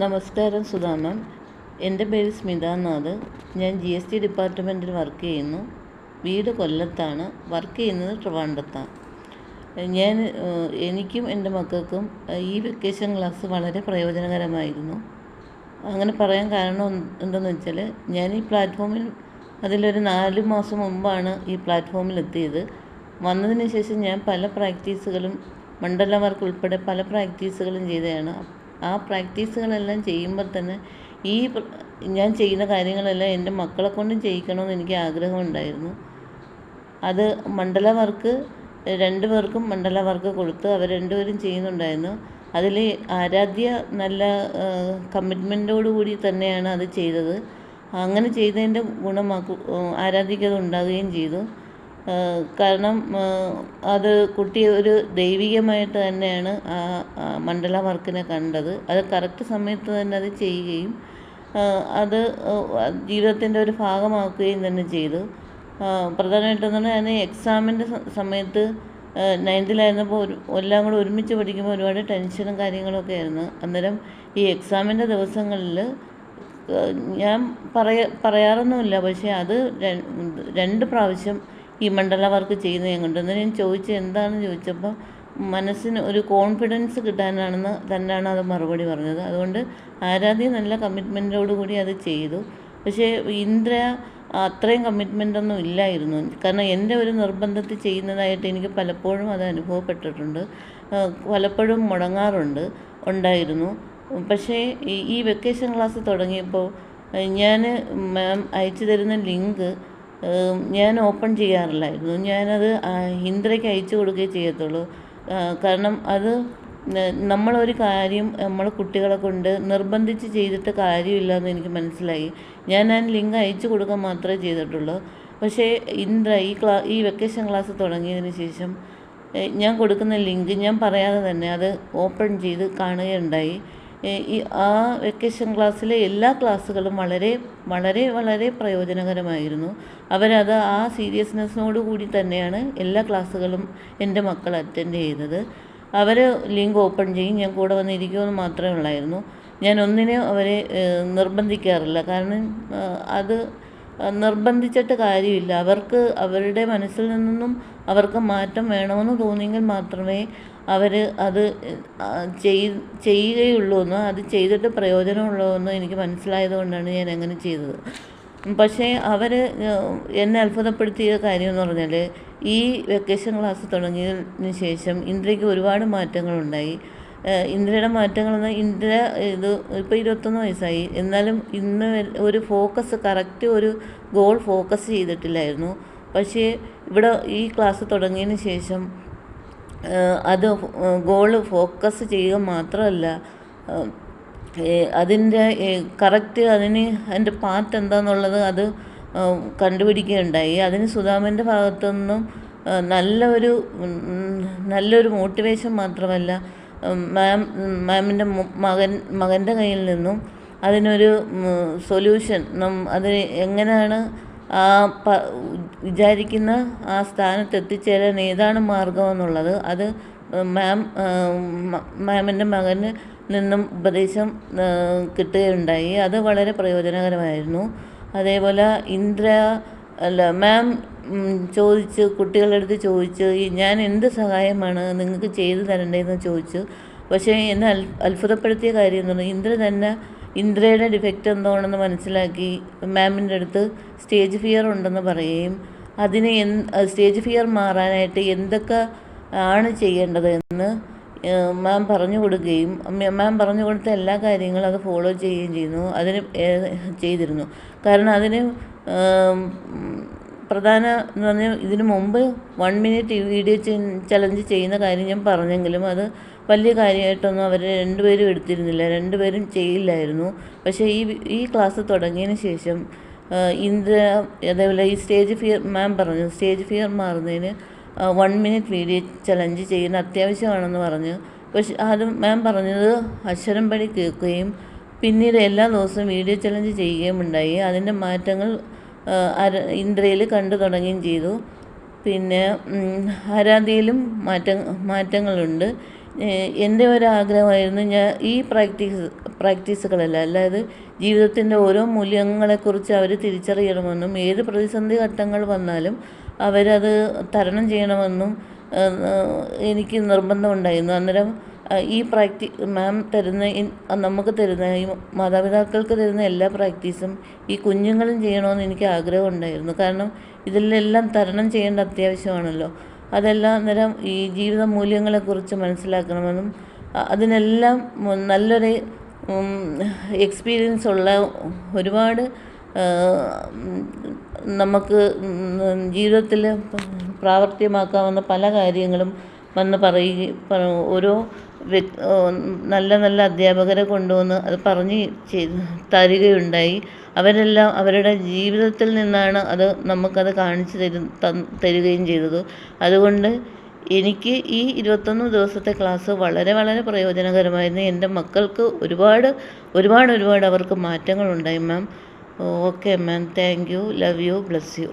നമസ്കാരം സുധാ മാം. എൻ്റെ പേര് സ്മിത നാഥ്. ഞാൻ GST ഡിപ്പാർട്ട്മെൻറ്റിൽ വർക്ക് ചെയ്യുന്നു. വീട് കൊല്ലത്താണ്, വർക്ക് ചെയ്യുന്നത് ട്രിവാൻഡ്രത്താണ്. എനിക്കും എൻ്റെ മക്കൾക്കും ഈ വെക്കേഷൻ ക്ലാസ് വളരെ പ്രയോജനകരമായിരുന്നു. അങ്ങനെ പറയാൻ കാരണം എന്തെന്ന് വെച്ചാൽ, ഞാൻ ഈ പ്ലാറ്റ്ഫോമിൽ അതിലൊരു 4 മാസം മുമ്പാണ് ഈ പ്ലാറ്റ്ഫോമിൽ എത്തിയത്. വന്നതിന് ശേഷം ഞാൻ പല പ്രാക്ടീസുകളും മണ്ഡല വർക്ക് ഉൾപ്പെടെ പല പ്രാക്ടീസുകളും ചെയ്തതാണ്. ആ പ്രാക്ടീസുകളെല്ലാം ചെയ്യുമ്പോൾ തന്നെ ഞാൻ ചെയ്യുന്ന കാര്യങ്ങളെല്ലാം എൻ്റെ മക്കളെ കൊണ്ടും ചെയ്യിക്കണമെന്ന് എനിക്ക് ആഗ്രഹമുണ്ടായിരുന്നു. അത് മണ്ഡല വർക്ക് 2 പേർക്കും മണ്ഡല വർക്ക് കൊടുത്ത് അവർ 2 പേരും ചെയ്യുന്നുണ്ടായിരുന്നു. അതിൽ ആരാധ്യ നല്ല കമ്മിറ്റ്മെൻറ്റോടു കൂടി തന്നെയാണ് അത് ചെയ്തത്. അങ്ങനെ ചെയ്തതിൻ്റെ ഗുണം ആരാധ്യയ്ക്ക് അത് ഉണ്ടാകുകയും ചെയ്തു. കാരണം അത് കുട്ടി ഒരു ദൈവികമായിട്ട് തന്നെയാണ് മണ്ഡല വർക്കിനെ കണ്ടത്. അത് കറക്റ്റ് സമയത്ത് തന്നെ അത് ചെയ്യുകയും അത് ജീവിതത്തിൻ്റെ ഒരു ഭാഗമാക്കുകയും തന്നെ ചെയ്തു. പ്രധാനമായിട്ടും ഞാൻ എക്സാമിൻ്റെ സമയത്ത് 9th എല്ലാം കൂടെ ഒരുമിച്ച് പഠിക്കുമ്പോൾ ഒരുപാട് ടെൻഷനും കാര്യങ്ങളൊക്കെ ആയിരുന്നു. അന്നേരം ഈ എക്സാമിൻ്റെ ദിവസങ്ങളിൽ ഞാൻ പറയാറൊന്നുമില്ല, പക്ഷേ അത് 2 പ്രാവശ്യം ഈ മണ്ഡല വർക്ക് ചെയ്യുന്നത് ഞാൻ കണ്ടു. ഞാൻ ചോദിച്ചു എന്താണെന്ന് ചോദിച്ചപ്പോൾ മനസ്സിന് ഒരു കോൺഫിഡൻസ് കിട്ടാനാണെന്ന് തന്നെയാണ് അത് മറുപടി പറഞ്ഞത്. അതുകൊണ്ട് ആരാധ്യ നല്ല കമ്മിറ്റ്മെൻറ്റോടു കൂടി അത് ചെയ്തു. പക്ഷേ ഇന്ദ്ര അത്രയും കമ്മിറ്റ്മെൻറ്റൊന്നും ഇല്ലായിരുന്നു. കാരണം എൻ്റെ ഒരു നിർബന്ധത്തിൽ ചെയ്യുന്നതായിട്ട് എനിക്ക് പലപ്പോഴും അത് അനുഭവപ്പെട്ടിട്ടുണ്ട്. പലപ്പോഴും ഉണ്ടായിരുന്നു. പക്ഷേ ഈ വെക്കേഷൻ ക്ലാസ് തുടങ്ങിയപ്പോൾ ഞാൻ മാം അയച്ചു തരുന്ന ലിങ്ക് ഞാൻ ഓപ്പൺ ചെയ്യാറില്ലായിരുന്നു. ഞാനത് ഇന്ദ്രയ്ക്ക് അയച്ചു കൊടുക്കുകയേ ചെയ്യത്തുള്ളൂ. കാരണം അത് നമ്മളൊരു കാര്യം കുട്ടികളെ കൊണ്ട് നിർബന്ധിച്ച് ചെയ്തിട്ട് കാര്യമില്ല എന്ന് എനിക്ക് മനസ്സിലായി. ഞാൻ ആ ലിങ്ക് അയച്ചു കൊടുക്കാൻ മാത്രമേ ചെയ്തിട്ടുള്ളൂ. പക്ഷേ ഇന്ദ്ര ഈ വെക്കേഷൻ ക്ലാസ് തുടങ്ങിയതിന് ശേഷം ഞാൻ കൊടുക്കുന്ന ലിങ്ക് ഞാൻ പറയാതെ തന്നെ അത് ഓപ്പൺ ചെയ്ത് കാണുകയുണ്ടായി. ആ വെക്കേഷൻ ക്ലാസ്സിലെ എല്ലാ ക്ലാസ്സുകളും വളരെ വളരെ വളരെ പ്രയോജനകരമായിരുന്നു. അവരത് ആ സീരിയസ്നെസ്സിനോട് കൂടി തന്നെയാണ് എല്ലാ ക്ലാസ്സുകളും എൻ്റെ മക്കൾ അറ്റൻഡ് ചെയ്തത്. അവർ ലിങ്ക് ഓപ്പൺ ചെയ്യും, ഞാൻ കൂടെ വന്നിരിക്കുമെന്ന് മാത്രമേ ഉള്ളായിരുന്നു. ഞാൻ ഒന്നിനെയും അവരെ നിർബന്ധിക്കാറില്ല. കാരണം അത് നിർബന്ധിച്ചിട്ട് കാര്യമില്ല. അവർക്ക് അവരുടെ മനസ്സിൽ നിന്നും അവർക്ക് മാറ്റം വേണമെന്ന് തോന്നിയെങ്കിൽ മാത്രമേ അവർ അത് ചെയ്യുകയുള്ളൂ എന്ന്, അത് ചെയ്തിട്ട് പ്രയോജനമുള്ളൂ എന്ന് എനിക്ക് മനസ്സിലായത് കൊണ്ടാണ് ഞാൻ അങ്ങനെ ചെയ്തത്. പക്ഷേ അവർ എന്നെ അത്ഭുതപ്പെടുത്തിയ കാര്യം എന്ന് പറഞ്ഞാൽ, ഈ വെക്കേഷൻ ക്ലാസ് തുടങ്ങിയതിന് ശേഷം ഇന്ദ്രയ്ക്ക് ഒരുപാട് മാറ്റങ്ങളുണ്ടായി. ഇന്ദ്രയുടെ മാറ്റങ്ങളെന്ന് ഇന്ദ്ര ഇപ്പോൾ 21 വയസ്സായി. എന്നാലും ഇന്ന് ഒരു കറക്റ്റ് ഒരു ഗോൾ ഫോക്കസ് ചെയ്തിട്ടില്ലായിരുന്നു. പക്ഷേ ഇവിടെ ഈ ക്ലാസ് തുടങ്ങിയതിന് ശേഷം അത് ഗോൾ ഫോക്കസ് ചെയ്യുക മാത്രമല്ല, അതിൻ്റെ കറക്റ്റ് അതിൻ്റെ പാത്ത് എന്താണെന്നുള്ളത് അത് കണ്ടുപിടിക്കുകയുണ്ടായി. അതിന് സുധാമൻ്റെ ഭാഗത്തുനിന്നും നല്ലൊരു മോട്ടിവേഷൻ മാത്രമല്ല, മാമിൻ്റെ മകൻ്റെ കയ്യിൽ നിന്നും അതിനൊരു സൊല്യൂഷൻ, അത് എങ്ങനെയാണ് വിചാരിക്കുന്ന ആ സ്ഥാനത്ത് എത്തിച്ചേരാൻ ഏതാണ് മാർഗമെന്നുള്ളത് അത് മാമിൻ്റെ മകന് നിന്നും ഉപദേശം കിട്ടുകയുണ്ടായി. അത് വളരെ പ്രയോജനകരമായിരുന്നു. അതേപോലെ മാം കുട്ടികളുടെ അടുത്ത് ചോദിച്ചു, ഞാൻ എന്ത് സഹായമാണ് നിങ്ങൾക്ക് ചെയ്തു തരേണ്ടതെന്ന് ചോദിച്ചു. പക്ഷേ എന്നെ അത്ഭുതപ്പെടുത്തിയ കാര്യം എന്ന് പറഞ്ഞാൽ ഇന്ദ്രയുടെ ഡിഫക്റ്റ് എന്താണെന്ന് മനസ്സിലാക്കി മാമിൻ്റെ അടുത്ത് സ്റ്റേജ് ഫിയർ ഉണ്ടെന്ന് പറയുകയും അതിന് സ്റ്റേജ് ഫിയർ മാറാനായിട്ട് എന്തൊക്കെ ആണ് ചെയ്യേണ്ടത് എന്ന് മാം പറഞ്ഞു കൊടുക്കുകയും മാം പറഞ്ഞു കൊടുത്ത എല്ലാ കാര്യങ്ങളും അത് ഫോളോ ചെയ്യുകയും ചെയ്തിരുന്നു. കാരണം അതിന് പ്രധാന എന്ന് പറഞ്ഞാൽ ഇതിനു മുമ്പ് 1 മിനിറ്റ് വീഡിയോ ചലഞ്ച് ചെയ്യുന്ന കാര്യം ഞാൻ പറഞ്ഞെങ്കിലും അത് വലിയ കാര്യമായിട്ടൊന്നും അവർ 2 പേരും എടുത്തിരുന്നില്ല, 2 പേരും ചെയ്യില്ലായിരുന്നു. പക്ഷേ ഈ ക്ലാസ് തുടങ്ങിയതിന് ശേഷം ഇന്ദ്ര അതേപോലെ ഈ മാം പറഞ്ഞു സ്റ്റേജ് ഫിയർ മാറുന്നതിന് 1 മിനിറ്റ് വീഡിയോ ചലഞ്ച് ചെയ്യുന്ന അത്യാവശ്യമാണെന്ന് പറഞ്ഞു. പക്ഷെ അത് മാം പറഞ്ഞത് അക്ഷരം പടി കേൾക്കുകയും പിന്നീട് എല്ലാ ദിവസവും വീഡിയോ ചലഞ്ച് ചെയ്യുകയും ഉണ്ടായി. അതിൻ്റെ മാറ്റങ്ങൾ ഇന്ദ്രയിൽ കണ്ടു തുടങ്ങുകയും ചെയ്തു. പിന്നെ ആരാധ്യയിലും മാറ്റങ്ങളുണ്ട്. എൻ്റെ ഒരാഗ്രഹമായിരുന്നു ഈ പ്രാക്ടീസുകളല്ല, അല്ലാതെ ജീവിതത്തിൻ്റെ ഓരോ മൂല്യങ്ങളെക്കുറിച്ച് അവർ തിരിച്ചറിയണമെന്നും ഏത് പ്രതിസന്ധി ഘട്ടങ്ങൾ വന്നാലും അവരത് തരണം ചെയ്യണമെന്നും എനിക്ക് നിർബന്ധമുണ്ടായിരുന്നു. അന്നേരം ഈ മാം തരുന്ന നമുക്ക് തരുന്ന ഈ മാതാപിതാക്കൾക്ക് തരുന്ന എല്ലാ പ്രാക്ടീസും ഈ കുഞ്ഞുങ്ങളും ചെയ്യണമെന്ന് എനിക്ക് ആഗ്രഹമുണ്ടായിരുന്നു. കാരണം ഇതിലെല്ലാം തരണം ചെയ്യേണ്ട അത്യാവശ്യമാണല്ലോ. അതെല്ലാം അന്നേരം ഈ ജീവിത മൂല്യങ്ങളെക്കുറിച്ച് മനസ്സിലാക്കണമെന്നും അതിനെല്ലാം നല്ലൊരു എക്സ്പീരിയൻസ് ഉള്ള ഒരുപാട് നമുക്ക് ജീവിതത്തിൽ പ്രാവർത്തികമാക്കാവുന്ന പല കാര്യങ്ങളും വന്ന് ഓരോ നല്ല നല്ല അധ്യാപകരെ കൊണ്ടുവന്ന് അത് പറഞ്ഞ് തരികയുണ്ടായി. അവരെല്ലാം അവരുടെ ജീവിതത്തിൽ നിന്നാണ് നമുക്കത് കാണിച്ചു തരികയും ചെയ്തത്. അതുകൊണ്ട് എനിക്ക് ഈ 21 ദിവസത്തെ ക്ലാസ് വളരെ വളരെ പ്രയോജനകരമായിരുന്നു. എൻ്റെ മക്കൾക്ക് ഒരുപാട് അവർക്ക് മാറ്റങ്ങളുണ്ടായി ma'am. Okay ma'am, thank you, love you, bless U.